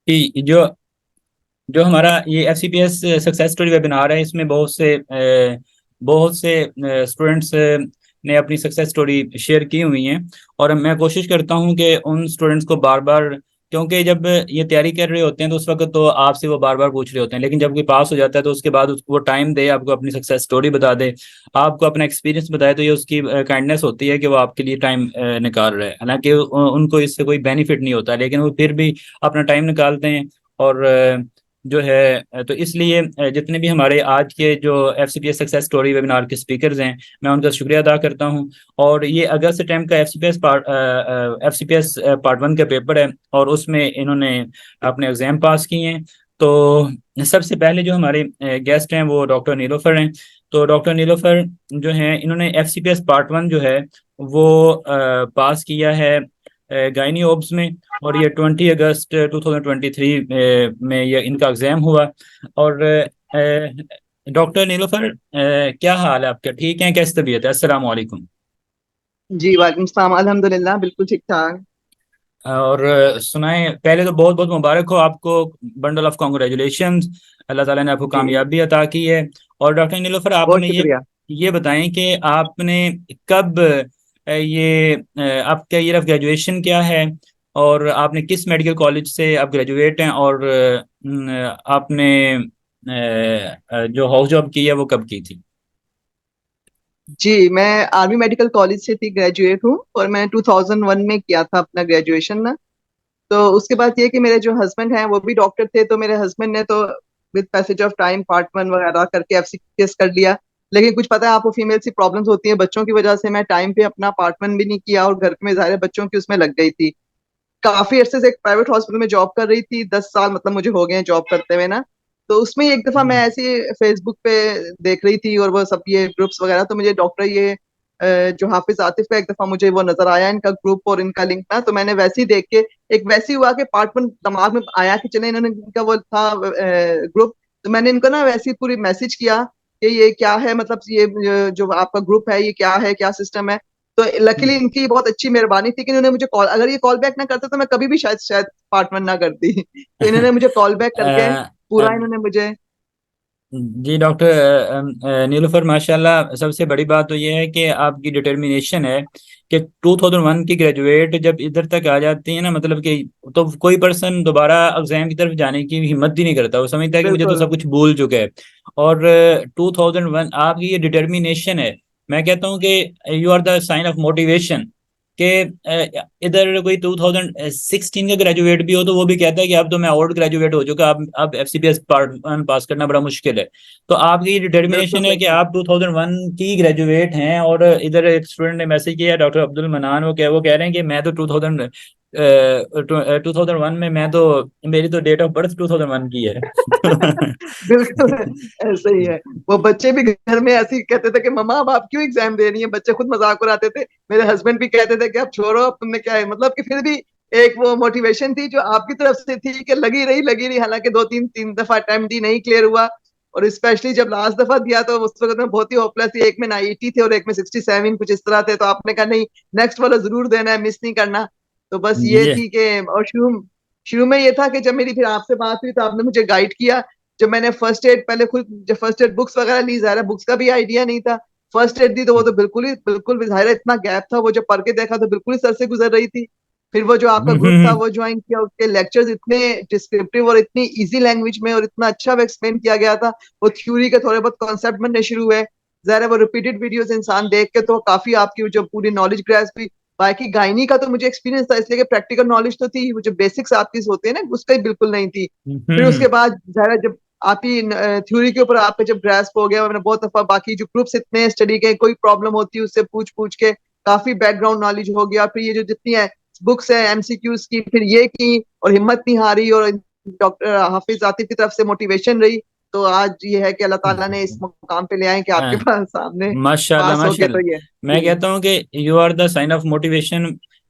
कि जो हमारा ये FCPS सक्सेस स्टोरी वेबिनार है, इसमें बहुत से स्टूडेंट्स ने अपनी सक्सेस स्टोरी शेयर की हुई हैं। और मैं कोशिश करता हूं कि उन स्टूडेंट्स को बार बार, क्योंकि जब ये तैयारी कर रहे होते हैं तो उस वक्त तो आपसे वो बार बार पूछ रहे होते हैं, लेकिन जब कोई पास हो जाता है तो उसके बाद वो टाइम दे, आपको अपनी सक्सेस स्टोरी बता दे, आपको अपना एक्सपीरियंस बताए, तो ये उसकी काइंडनेस होती है कि वो आपके लिए टाइम निकाल रहा है। हालांकि उनको इससे कोई बेनिफिट नहीं होता, लेकिन वो फिर भी अपना टाइम निकालते हैं। और जो है तो इसलिए जितने भी हमारे आज के जो FCPS सक्सेस स्टोरी वेबिनार के स्पीकर्स हैं, मैं उनका शुक्रिया अदा करता हूं। और ये अगस्त टाइम का FCPS पार्ट 1 का पेपर है, और उसमें इन्होंने अपने एग्जाम पास किए हैं। तो सबसे पहले जो हमारे गेस्ट हैं वो डॉक्टर नीलोफर हैं। तो डॉक्टर नीलोफर जो हैं, इन्होंने FCPS पार्ट 1 जो है वो पास किया है गायनी ओब्स में। और ये 20 अगस्त 2023 में ये इनका एग्जाम हुआ। और डॉक्टर नीलोफर, क्या हाल है आपका? ठीक है? कैसी तबीयत है? अस्सलाम वालेकुम। जी वालेकुम सलाम, अल्हम्दुलिल्लाह बिल्कुल ठीक ठाक। और सुनाएं, पहले तो बहुत बहुत मुबारक हो आपको, बंडल ऑफ कॉन्ग्रेचुलेशंस। अल्लाह ताला ने आपको जी कामयाबी अता की है। और डॉक्टर नीलोफर, आप बहुत हमें शुक्रिया। ये बताएं कि आपने कब आपका ईयर ऑफ ग्रेजुएशन क्या है, और आपने किस मेडिकल कॉलेज से आप ग्रेजुएट हैं, और आपने जो हाउस जॉब की है वो कब की थी? जी मैं आर्मी मेडिकल कॉलेज से थी, ग्रेजुएट हूँ और मैं 2001 में किया था अपना ग्रेजुएशन ना। तो उसके बाद ये कि मेरे जो हस्बैंड हैं वो भी डॉक्टर थे, तो मेरे हस्बैंड ने तो with passage of time part 1 वगैरह करके FCPS कर लिया। लेकिन कुछ पता है आपको, फीमेल सी प्रॉब्लम्स होती हैं बच्चों की वजह से, मैं टाइम पे अपना पार्ट 1 भी नहीं किया और घर में ज़ाहिर है बच्चों की उसमें लग गई थी। काफी अरसे से एक प्राइवेट हॉस्पिटल में जॉब कर रही थी, 10 साल मतलब मुझे हो गए हैं जॉब करते हुए ना। तो उसमें एक दफा मैं ऐसे ही फेसबुक पे देख रही थी और वो सब ये ग्रुप्स वगैरह, तो मुझे डॉक्टर ये जो हाफिज आतिफ का एक दफा मुझे वो नजर आया, इनका ग्रुप और इनका लिंक ना, तो मैंने वैसे ही देख के एक वैसे ही हुआ कि पार्ट 1 दिमाग में आया कि चले, इन्होंने इनका वो था ग्रुप। तो मैंने इनको ना वैसे ही पूरी मैसेज किया कि ये क्या है, मतलब ये जो आपका ग्रुप है ये क्या है, क्या सिस्टम है। तो लकीली इनकी बहुत अच्छी मेहरबानी थी कि इन्होंने मुझे कॉल, अगर ये कॉल बैक ना करते तो मैं कभी भी शायद शायद पार्ट 1 ना करती। तो इन्होंने मुझे कॉल बैक करके अ, पूरा इन्होंने मुझे। जी डॉक्टर नीलूफर, माशाल्लाह, सबसे बड़ी बात तो ये है कि आपकी डिटर्मिनेशन है कि 2001 की ग्रेजुएट जब इधर तक आ जाती है ना, मतलब कि तो कोई पर्सन दोबारा एग्जाम की तरफ जाने की हिम्मत ही नहीं करता, वो समझता है कि मुझे तो बिल्कुल सब कुछ भूल चुका है। और 2001 आपकी ये डिटर्मिनेशन है। मैं कहता हूँ कि you are the sign of motivation कि इधर कोई 2016 का ग्रेजुएट भी हो तो वो भी कहता है कि अब तो मैं और ग्रेजुएट हो चुका, अब FCPS पार्ट 1 पास करना बड़ा मुश्किल है। तो आपकी बिल्कुल डिटर्मिनेशन है सही कि कहा। आप 2001 की ग्रेजुएट हैं। और इधर एक स्टूडेंट ने मैसेज किया, डॉक्टर अब्दुल मनान, वो कह रहे हैं कि मैं तो 2001 में, मैं तो, मेरी तो डेट ऑफ बर्थ 2001 की है। बिल्कुल ऐसे ही है। वो बच्चे भी घर में ऐसे ही कहते थे कि मम्मा अब आप क्यों एग्जाम दे रही हैं, बच्चे खुद मजाक उड़ाते थे। मेरे हस्बैंड भी कहते थे कि अब छोड़ो, अब तुमने क्या है, मतलब कि फिर भी एक वो मोटिवेशन थी जो आपकी तरफ से थी कि लगी रही, हालांकि दो तीन तीन दफा अटेम्प्ट दी, नहीं क्लियर हुआ। और स्पेशली जब लास्ट दफा दिया तो उस वक्त मैं बहुत ही होपलेस थी, एक में 90 थे और एक में 67 कुछ इस तरह थे, तो आपने कहा नहीं, नेक्स्ट वाला जरूर देना है, मिस नहीं करना। तो बस ये ये थी कि, और शुरू शुरू में ये था कि जब मेरी फिर आपसे बात हुई तो आपने मुझे गाइड किया। जब मैंने फर्स्ट एड पहले खुद, जब फर्स्ट एड बुक्स वगैरह ली, ज़ाहिर है बुक्स का भी आइडिया नहीं था। फर्स्ट एड दी तो वो तो बिल्कुल भी ज़ाहिर है इतना गैप था, वो जब पढ़ के देखा तो बिल्कुल ही सर से गुजर रही थी। फिर वो जो आपका ग्रुप था वो ज्वाइन किया, उसके लेक्चर्स इतने डिस्क्रिप्टिव और इतनी इजी लैंग्वेज में और इतना अच्छा वो एक्सप्लेन किया गया था। वो थ्योरी के थोड़े बहुत कॉन्सेप्ट बनने शुरू हुए। ज़ाहिर है वो रिपीटेड वीडियोस इंसान देख के तो काफी आपकी जो पूरी नॉलेज ग्रैस्प हुई। बाकी गायनी का तो मुझे एक्सपीरियंस था, इसलिए कि प्रैक्टिकल नॉलेज तो थी, वो जो बेसिक्स आपकी होते हैं ना उसका ही बिल्कुल नहीं थी। फिर उसके बाद ज़ाहिर है जब आपकी थ्योरी के ऊपर आपका जब ग्रास्प हो गया, मैंने बहुत दफा बाकी जो ग्रुप्स इतने स्टडी के, कोई प्रॉब्लम होती है उससे पूछ पूछ के काफी बैकग्राउंड नॉलेज हो गया। फिर ये जो जितनी है बुक्स है MCQs की, फिर ये की और हिम्मत नहीं हारी, और डॉक्टर हाफिज आतिफ की तरफ से मोटिवेशन रही। तो आज ये है कि अल्लाह ताला ने इस मुकाम पे ले आए कि आपके पास सामने माशाल्लाह पास हो गए, माशाल्लाह। तो ये मैं जी। कहता हूँ कि you are the sign of motivation.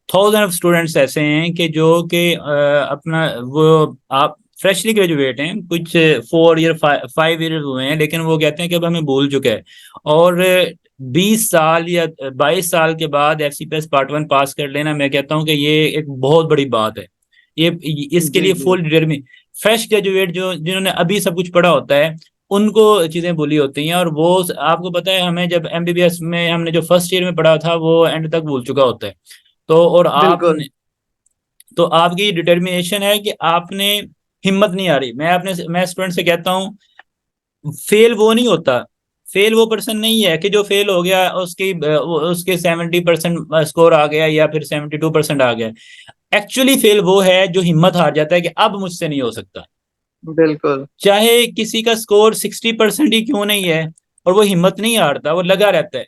Thousand of students ऐसे हैं कि जो कि अपना वो, आप फ्रेशली ग्रेजुएट हैं, कुछ 4 ईयर 5 ईयर हुए हैं, लेकिन वो कहते हैं कि अब हमें भूल चुका है। और 20 साल या 22 साल के बाद FCPS पार्ट 1 पास कर लेना, मैं कहता हूँ कि ये एक बहुत बड़ी बात है। इसके जी लिए जी फुल डिटरमिन, फ्रेश ग्रेजुएट जो जिन्होंने अभी सब कुछ पढ़ा होता है उनको चीजें भूली होती हैं, और वो आपको पता है हमें जब एमबीबीएस में हमने जो फर्स्ट ईयर में पढ़ा था वो एंड तक भूल चुका होता है। तो और आप, बिल्कुल। तो आपकी डिटर्मिनेशन है कि आपने, हिम्मत नहीं आ रही। मैं स्टूडेंट से कहता हूँ, फेल वो नहीं होता, फेल वो पर्सन नहीं है कि जो फेल हो गया उसके 70% स्कोर आ गया या फिर 72% आ गया। एक्चुअली फेल वो है जो हिम्मत हार जाता है कि अब मुझसे नहीं हो सकता, बिल्कुल चाहे किसी का स्कोर 60% ही क्यों नहीं है, और वो हिम्मत नहीं हारता, वो लगा रहता है,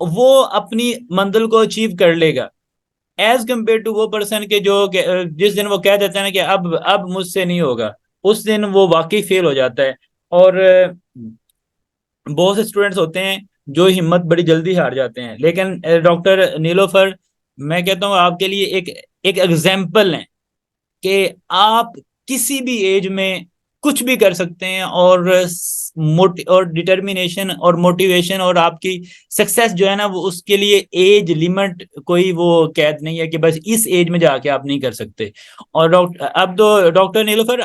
वो अपनी मंजिल को अचीव कर लेगा, एज कम्पेयर टू वो पर्सन के जो जिस दिन वो कह देता है ना कि अब मुझसे नहीं होगा, उस दिन वो वाकई फेल हो जाता है। और बहुत से स्टूडेंट्स होते हैं जो हिम्मत बड़ी जल्दी हार जाते हैं, लेकिन डॉक्टर नीलोफर, मैं कहता हूँ आपके लिए एक एक एग्जाम्पल है कि आप किसी भी एज में कुछ भी कर सकते हैं, और डिटर्मिनेशन और मोटिवेशन और आपकी सक्सेस जो है ना, वो उसके लिए एज लिमिट कोई वो कैद नहीं है कि बस इस एज में जाके आप नहीं कर सकते। और डॉक्टर, अब तो डॉक्टर नीलोफर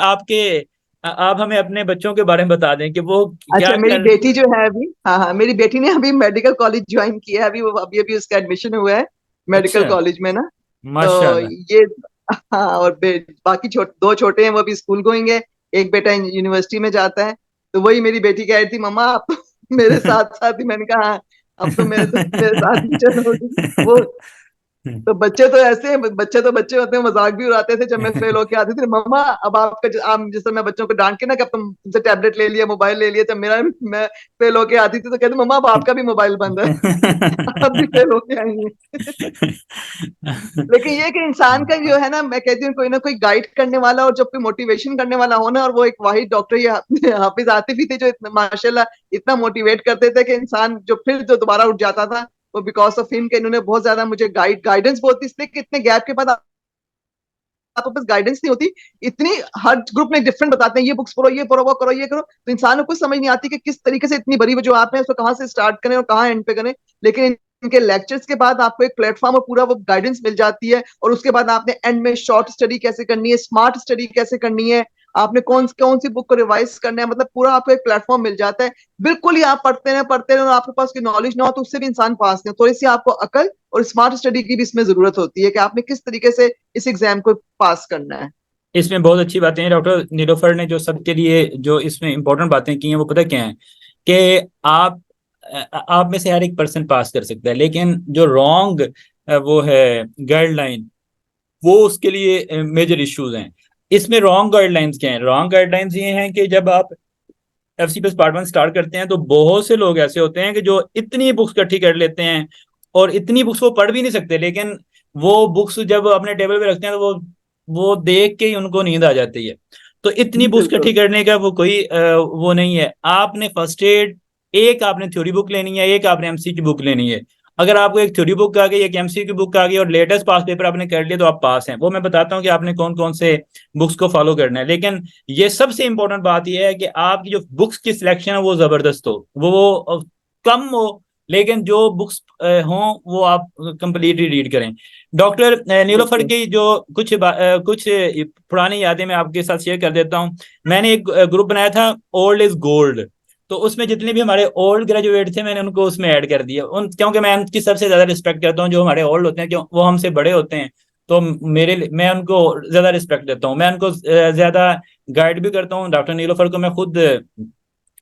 आप हमें अपने बच्चों के बारे में बता दें कि वो क्या अच्छा, मेरी कर। बेटी जो है अभी, हाँ हाँ, मेरी बेटी ने अभी मेडिकल कॉलेज ज्वाइन किया है, अभी वो अभी अभी उसका एडमिशन हुआ है मेडिकल अच्छा, कॉलेज में ना। तो माशाल्लाह। ये, हाँ, और बाकी दो छोटे हैं वो भी स्कूल गोइंग है। एक बेटा यूनिवर्सिटी में जाता है। तो वही मेरी बेटी कह रही थी, मम्मा आप तो मेरे साथ साथ ही। मैंने कहा हाँ, अब तो मेरे साथ ही चलोगी। वो तो बच्चे तो ऐसे हैं, बच्चे तो बच्चे होते हैं, मजाक भी उड़ाते थे जब मैं फेल होके आती थी, मम्मा अब आपका आप जैसे मैं बच्चों को डांट के ना कि अब तुमसे टैबलेट ले लिया, मोबाइल ले लिया, जब मैं फेल होके आती थी तो कहती, मम्मा अब आपका भी मोबाइल बंद है। अब भी फेल होके आई है। लेकिन ये कि इंसान का जो है ना, मैं कहती हूँ कोई ना कोई गाइड करने वाला और जब कोई मोटिवेशन करने वाला हो ना, और वो एक वाहिद डॉक्टर ये हाफिज आतिफ ही थे जो इतना माशाल्लाह इतना मोटिवेट करते थे कि इंसान जो फिर जो दोबारा उठ जाता था, वो बिकॉज ऑफ हिम के इन्होंने बहुत ज्यादा मुझे गाइडेंस बहुत, इसलिए कि इतने गैप के बाद आपको बस गाइडेंस नहीं होती इतनी, हर ग्रुप में डिफरेंट बताते हैं, ये बुक्स पढ़ो, ये पढ़ो, वो करो, ये करो, तो इंसान को कुछ समझ नहीं आती कि किस तरीके से इतनी बड़ी जो आप है उसको कहाँ से स्टार्ट करें और कहाँ एंड पे करें। लेकिन इनके लेक्चर्स के बाद आपको एक प्लेटफॉर्म और पूरा वो गाइडेंस मिल जाती है, और उसके बाद आपने एंड में शॉर्ट स्टडी कैसे करनी है, स्मार्ट स्टडी कैसे करनी है, आपने कौन कौन सी बुक को रिवाइज करना है, मतलब पूरा आपको एक प्लेटफॉर्म मिल जाता है। बिल्कुल ही आप पढ़ते रहे और आपके पास कोई नॉलेज ना हो तो उससे भी इंसान पास नहीं हो। थोड़ी सी आपको अकल और स्मार्ट स्टडी की भी इसमें जरूरत होती है कि आपने किस तरीके से इस एग्जाम को पास करना है। इसमें बहुत अच्छी बातें हैं डॉक्टर नीलोफर ने, जो सबके लिए जो इसमें इंपॉर्टेंट बातें की हैं वो पता क्या है कि आप में से हर एक पर्सन पास कर सकता है, लेकिन जो रॉन्ग वो है गाइडलाइन, वो उसके लिए मेजर इश्यूज हैं। इसमें रॉन्ग गाइडलाइंस क्या हैं? रॉन्ग गाइडलाइंस ये हैं कि जब आप एफसीपीएस पार्ट 1 स्टार्ट करते हैं तो बहुत से लोग ऐसे होते हैं कि जो इतनी बुक्स इकट्ठी कर लेते हैं, और इतनी बुक्स वो पढ़ भी नहीं सकते, लेकिन वो बुक्स जब अपने टेबल पे रखते हैं तो वो देख के ही उनको नींद आ जाती है। तो इतनी बुक्स इकट्ठी बिल्कुल करने का वो कोई वो नहीं है। आपने फर्स्ट एड, एक आपने थ्योरी बुक लेनी है, एक आपने एमसी की बुक लेनी है। अगर आपको एक थ्योरी बुक आ गई, एक एमसी की बुक आ गई और लेटेस्ट पास पेपर आपने कर लिया, तो आप पास हैं। वो मैं बताता हूँ कि आपने कौन कौन से बुक्स को फॉलो करना है, लेकिन ये सबसे इंपॉर्टेंट बात यह है कि आपकी जो बुक्स की सिलेक्शन है वो जबरदस्त हो, वो कम हो, लेकिन जो बुक्स हों वो आप कंप्लीटली रीड करें। डॉक्टर नीलोफर बिल्कुल। की जो कुछ पुरानी यादें मैं आपके साथ शेयर कर देता हूँ। मैंने एक ग्रुप बनाया था, ओल्ड इज गोल्ड। तो उसमें जितने भी हमारे ओल्ड ग्रेजुएट थे मैंने उनको उसमें ऐड कर दिया, क्योंकि मैं उनकी सबसे ज्यादा रिस्पेक्ट करता हूँ, जो हमारे ओल्ड होते हैं, क्यों वो हमसे बड़े होते हैं। तो मैं उनको ज्यादा रिस्पेक्ट देता हूँ, मैं उनको ज्यादा गाइड भी करता हूँ। डॉक्टर नीलोफर को मैं खुद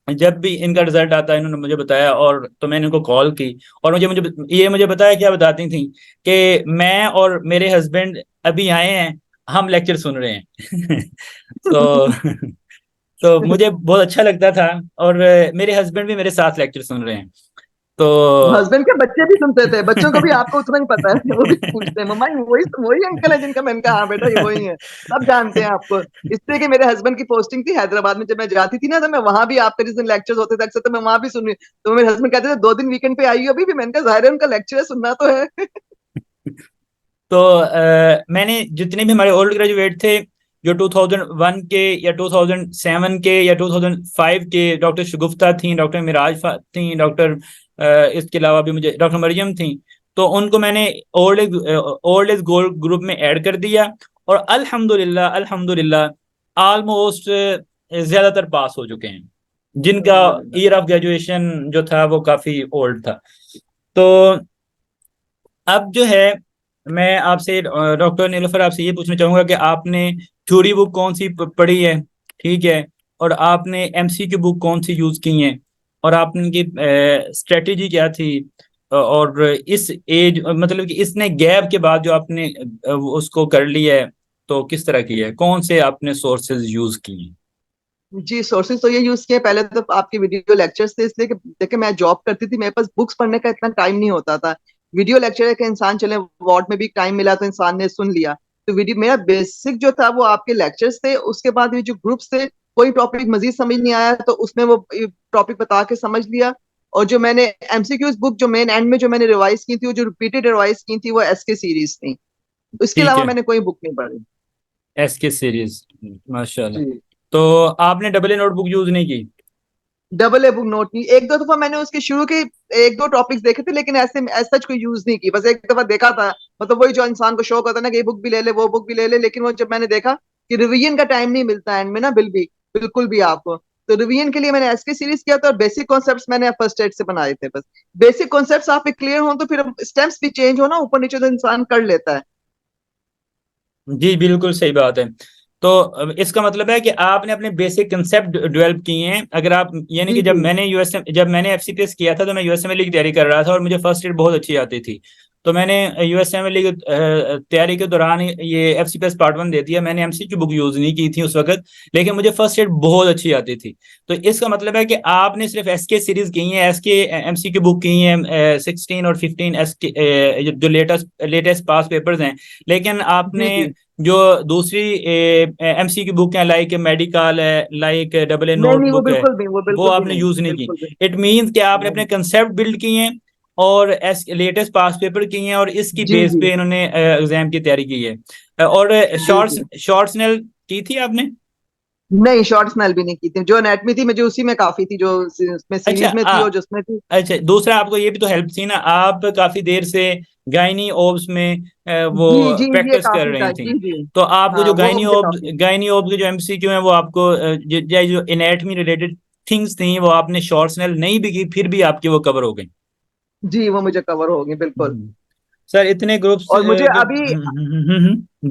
जब भी इनका रिजल्ट आता है इन्होंने मुझे बताया, और तो मैंने इनको कॉल की, और मुझे बताया, क्या बताती थी कि मैं और मेरे हस्बैंड अभी आए हैं, हम लेक्चर सुन रहे हैं। तो तो मुझे बहुत अच्छा लगता था, और मेरे हस्बैंड भी मेरे साथ लेक्चर सुन रहे हैं। तो हस्बैंड के बच्चे भी सुनते थे, बच्चों को भी आपको उतना ही पता है, वो भी पूछते हैं, मम्मा ये वही वही अंकल है जिनका, मैंने कहा हाँ बेटा ये वही है, सब जानते हैं आपको। इसलिए कि मेरे हस्बैंड की पोस्टिंग थी हैदराबाद में, जब मैं जाती थी ना तो मैं वहां भी, आपके जिस दिन लेक्चर्स होते थे अक्सर, तो मैं वहां भी सुन रही। तो मेरे हस्बैंड कहते थे 2 दिन वीकेंड पे आई हो अभी भी, मैंने कहा जाहिर है उनका लेक्चर है, सुनना तो है। तो मैंने जितने भी हमारे ओल्ड ग्रेजुएट थे, जो 2001 के या 2007 के या 2005 के, डॉक्टर शगुफ्ता थी, डॉक्टर मिराज थी, इसके अलावा भी मुझे डॉक्टर मरियम थी, तो उनको मैंने ओल्ड एज गोल्ड ग्रुप में ऐड कर दिया। और अल्हम्दुलिल्लाह अल्हम्दुलिल्लाह ऑलमोस्ट ज्यादातर पास हो चुके हैं, जिनका अल्हम्दुलिल्लाह। ईयर ऑफ ग्रेजुएशन जो था वो काफी ओल्ड था। तो अब जो है मैं आपसे डॉक्टर नीलोफर आपसे ये पूछना चाहूंगा कि आपने थ्योरी बुक कौन सी पढ़ी है, ठीक है, और आपने एमसीक्यू बुक कौन सी यूज की है, और आपकी स्ट्रेटेजी क्या थी, और इस एज मतलब कि इसने गैप के बाद जो आपने उसको कर लिया है तो किस तरह की है, कौन से आपने सोर्सेज यूज किए जी, सोर्सेज तो ये यूज किए। पहले तो आपके वीडियो लेक्चर्स थे, इसलिए कि देखिए मैं जॉब करती थी, मेरे पास बुक्स पढ़ने का इतना टाइम नहीं होता था। वीडियो लेक्चर है कि इंसान चले वार्ड में भी टाइम मिला तो इंसान ने सुन लिया। तो वीडियो मेरा बेसिक जो था वो आपके लेक्चर्स थे। उसके बाद ये जो ग्रुप्स थे, कोई टॉपिक मजीद समझ नहीं आया तो उसमें वो टॉपिक बता के समझ लिया। और जो मैंने एमसीक्यूज बुक जो मेन एंड में जो मैंने रिवाइज की थी, वो जो रिपीटेड रिवाइज की थी, वो एसके सीरीज थी। इसके ठीक अलावा है। मैंने कोई बुक नहीं पढ़ी। एसके सीरीज, माशाल्लाह। जी। तो आपने डबल ए नोटबुक यूज नहीं की? डबल ए बुक नोट नहीं, एक दो दफा मैंने उसके शुरू के एक दो टॉपिक्स देखे थे, लेकिन ऐसे सच कोई यूज नहीं की। बस एक दफा देखा था, मतलब वही जो इंसान को शौक होता है ना कि ये बुक भी ले ले वो बुक भी ले ले, लेकिन वो जब मैंने देखा कि रिवीजन का टाइम नहीं मिलता एंड में ना, बिल्कुल भी आपको। तो रिवीजन के लिए मैंने एसके सीरीज किया था, और बेसिक कॉन्सेप्ट्स मैंने फर्स्ट एड से बनाए थे बस। बेसिक कॉन्सेप्ट्स आप क्लियर हो तो फिर स्टेम्स भी चेंज हो ना ऊपर नीचे, तो इंसान कर लेता है। जी बिल्कुल सही बात है। तो इसका मतलब है कि आपने अपने बेसिक कंसेप्ट डेवलप किए हैं। अगर आप यानी जी कि जी। जब मैंने एफसीपीएस किया था तो मैं यूएसएमएल की तैयारी कर रहा था और मुझे फर्स्ट एड बहुत अच्छी आती थी। तो मैंने यूएसएमएल की तैयारी के दौरान ये एफसीपीएस पार्ट 1 दे दिया। मैंने एमसीक्यू बुक यूज नहीं की थी उस वक्त, लेकिन मुझे फर्स्ट एड बहुत अच्छी आती थी। तो इसका मतलब है कि आपने सिर्फ एसके सीरीज की है, एसके एमसीक्यू बुक की है 16 और 15 एसके जो लेटेस्ट पास पेपर्स हैं, लेकिन जी आपने जी। जो दूसरी एमसी की बुक है, लाइक मेडिकल है, लाइक डबल ए नहीं नहीं, वो नोटबुक है, बिल्कुल भी, वो वो बिल्कुल भी आपने नहीं, यूज नहीं की। बिल्कुल भी इट मींस कि आपने अपने नहीं। कंसेप्ट बिल्ड किए हैं और लेटेस्ट पास पेपर किए हैं और इसकी जी बेस जी। पे इन्होंने एग्जाम की तैयारी की है। और जी जी। शॉर्ट्स नेल की थी आपने? नहीं, शॉर्ट स्मेल भी नहीं की थी। जो एनेटमी थी मुझे उसी में काफी थी, जो उसमें अच्छा सीरीज में थी और जिसमें थी। अच्छा, दूसरा आपको ये भी तो हेल्प थी ना, आप काफी देर से गायनी ओब्स में वो जी जी, ये प्रैक्टिस कर काफी रही था। थी। जी जी। तो आपको हाँ, जो वो मुझे काफी। गायनी ओब्स के जो एमसीक्यू हैं वो आपको जो एनाटमी रिलेटेड थिंग्स थी वो आपने शॉर्ट स्नेल नहीं भी की फिर भी आपकी वो कवर हो गई। जी, वो मुझे कवर होगी बिल्कुल। हम्म। सर इतने ग्रुप्स और मुझे जो अभी,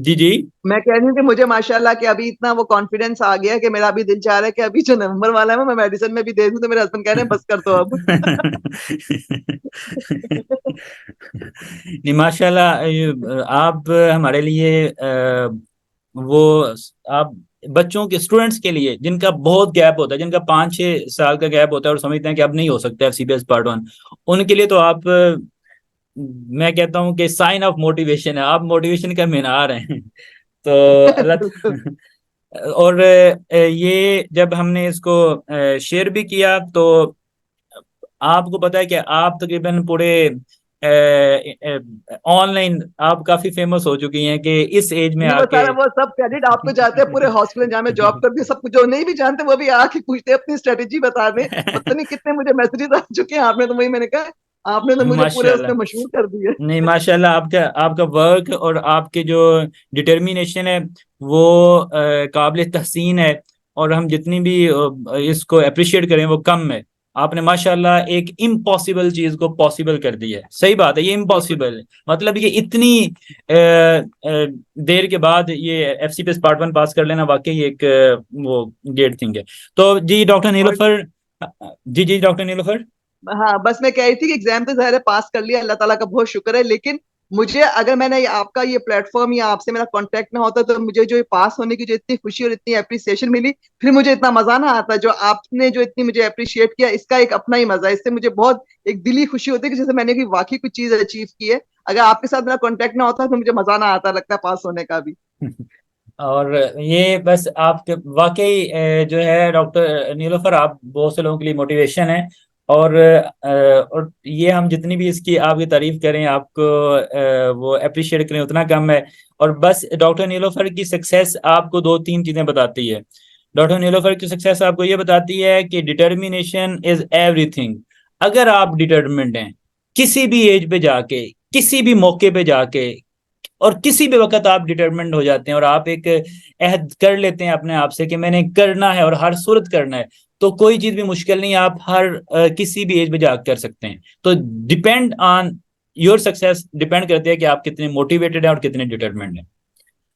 जी जी। मैं कह रही हूँ कि मुझे माशाल्लाह कि अभी इतना वो कॉन्फिडेंस आ गया है कि मेरा अभी दिल चाह रहा है कि अभी जो नवंबर वाला है वो मैं मेडिसिन में भी दे दूं। तो मेरे हस्बैंड कह रहे हैं बस कर दो अब। नहीं माशाल्लाह, आप हमारे लिए वो आप बच्चों के स्टूडेंट्स के लिए जिनका बहुत गैप होता है, जिनका 5-6 साल का गैप होता है और समझते हैं कि अब नहीं हो सकता एफसीपीएस पार्ट 1, उनके लिए तो आप मैं कहता हूँ कि साइन ऑफ मोटिवेशन है, आप मोटिवेशन का मीनार हैं। तो बिल्कुल। और ये जब हमने इसको शेयर भी किया तो आपको पता है कि आप तकरीबन पूरे ऑनलाइन आप काफी फेमस हो चुकी हैं कि इस एज में जी, वो आके सारा वो सब क्रेडिट आपको जाते हैं। पूरे हॉस्पिटल जहाँ मैं जॉब करती हूँ, सब कुछ जो नहीं भी जानते वो भी आके पूछते हैं, अपनी स्ट्रेटेजी बता दें। पता नहीं कितने मुझे मैसेजेस आ चुके हैं। आपने तो वही, मैंने कहा आपने तो मुझे पूरे माशाल्लाह। उसमें मशहूर कर दिए। नहीं माशाल्लाह, आपका आपका वर्क और आपके जो डिटर्मिनेशन है वो काबिल तहसीन है। और हम जितनी भी इसको अप्रिशिएट करें वो कम है। आपने माशाल्लाह एक इम्पॉसिबल चीज को पॉसिबल कर दिया है। सही बात है, ये बिल्कुल। इम्पॉसिबल है, मतलब ये इतनी देर के बाद ये एफसीपीएस पार्ट 1 पास कर लेना वाकई एक वो ग्रेट थिंग है। तो जी डॉक्टर और नीलोफर, जी जी डॉक्टर नीलोफर। हाँ, बस मैं कह रही थी कि एग्जाम तो ज़ाहिर है पास कर लिया, अल्लाह ताला का बहुत शुक्र है। लेकिन मुझे, अगर मैंने आपका ये प्लेटफॉर्म या आपसे मेरा कांटेक्ट ना होता, तो मुझे जो ये पास होने की जो इतनी खुशी और इतनी अप्रिसिएशन मिली, फिर मुझे इतना मजा ना आता। जो आपने जो इतनी मुझे अप्रिशिएट किया, इसका एक अपना ही मजा है। इससे मुझे बहुत एक दिली खुशी होती है कि जैसे मैंने कोई वाकई कुछ चीज अचीव की है। अगर आपके साथ मेरा कांटेक्ट ना होता तो मुझे मजा ना आता, लगता है पास होने का भी। और ये बस आपके वाकई जो है डॉक्टर नीलोफर, आप बहुत से लोगों के लिए मोटिवेशन है। और ये हम जितनी भी इसकी आपकी तारीफ करें, आपको वो अप्रिशिएट करें उतना कम है। और बस डॉक्टर नीलोफर की सक्सेस आपको 2-3 चीजें बताती है। डॉक्टर नीलोफर की सक्सेस आपको ये बताती है कि डिटर्मिनेशन इज एवरीथिंग। अगर आप डिटर्मिन्ड हैं, किसी भी एज पे जाके, किसी भी मौके पे जाके, और किसी भी वक्त आप डिटरमिन्ड हो जाते हैं और आप एक अहद कर लेते हैं अपने आप से कि मैंने करना है और हर सूरत करना है, तो कोई चीज भी मुश्किल नहीं, आप हर किसी भी एज में जा कर सकते हैं। तो depend on your success depend करते हैं कि आप कितने मोटिवेटेड हैं और कितने डिटरमिन्ड हैं।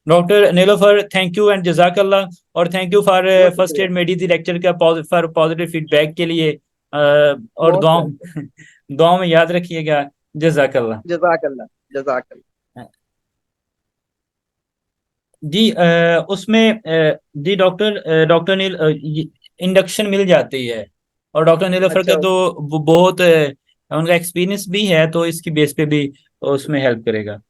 Doctor Nilofar, thank you and जजाकल्ला, और थैंक यू फॉर बहुत फर्स्ट शुक्रिया। एड मेडी लेक्चर का फॉर पॉजिटिव फीडबैक के लिए। और मोस्ट दुआओं वेलकम। दुआओं में याद रखिएगा। जजाकल्ला। जजाकल्ला। जजाकल्ला। जी उसमें जी डॉक्टर नील इंडक्शन मिल जाती है, और डॉक्टर नीलोफर का अच्छा। तो बहुत उनका एक्सपीरियंस भी है, तो इसकी बेस पे भी उसमें हेल्प करेगा।